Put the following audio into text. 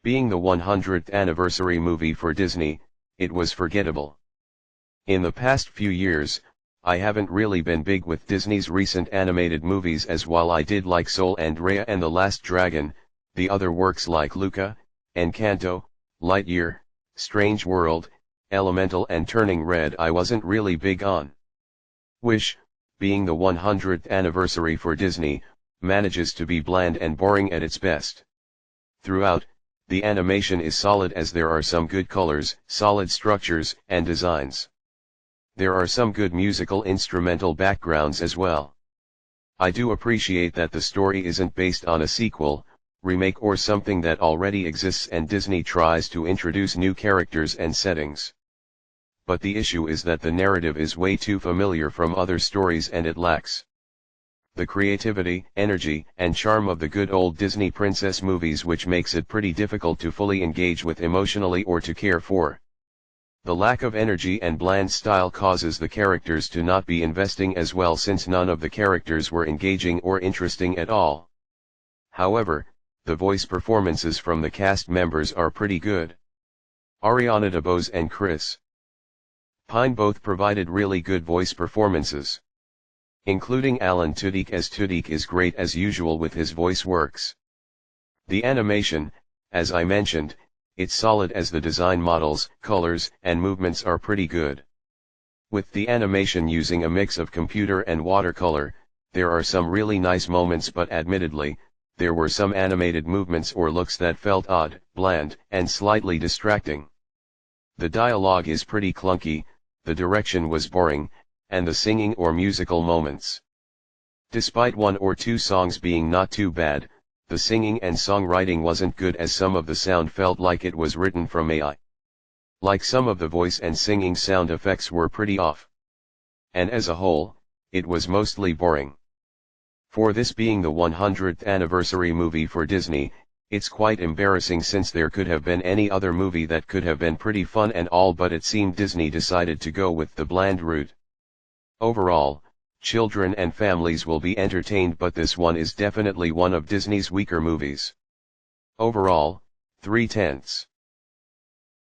Being the 100th anniversary movie for Disney, it was forgettable. In the past few years, I haven't really been big with Disney's recent animated movies, as while I did like Soul and Raya and the Last Dragon, the other works like Luca, Encanto, Lightyear, Strange World, Elemental and Turning Red I wasn't really big on. Wish, being the 100th anniversary for Disney, manages to be bland and boring at its best. Throughout, the animation is solid as there are some good colors, solid structures, and designs. There are some good musical instrumental backgrounds as well. I do appreciate that the story isn't based on a sequel, remake or something that already exists and Disney tries to introduce new characters and settings. But the issue is that the narrative is way too familiar from other stories and it lacks the creativity, energy, and charm of the good old Disney princess movies, which makes it pretty difficult to fully engage with emotionally or to care for. The lack of energy and bland style causes the characters to not be investing as well, since none of the characters were engaging or interesting at all. However, the voice performances from the cast members are pretty good. Ariana DeBose and Chris Pine both provided really good voice performances. Including Alan Tudyk, as Tudyk is great as usual with his voice works. The animation, as I mentioned, it's solid as the design models, colors, and movements are pretty good. With the animation using a mix of computer and watercolor, there are some really nice moments, but admittedly, there were some animated movements or looks that felt odd, bland, and slightly distracting. The dialogue is pretty clunky, the direction was boring, and the singing or musical moments. Despite one or two songs being not too bad, the singing and songwriting wasn't good, as some of the sound felt like it was written from AI. Like some of the voice and singing sound effects were pretty off. And as a whole, it was mostly boring. For this being the 100th anniversary movie for Disney, it's quite embarrassing, since there could have been any other movie that could have been pretty fun and all, but it seemed Disney decided to go with the bland route. Overall, children and families will be entertained, but this one is definitely one of Disney's weaker movies. Overall, 3/10.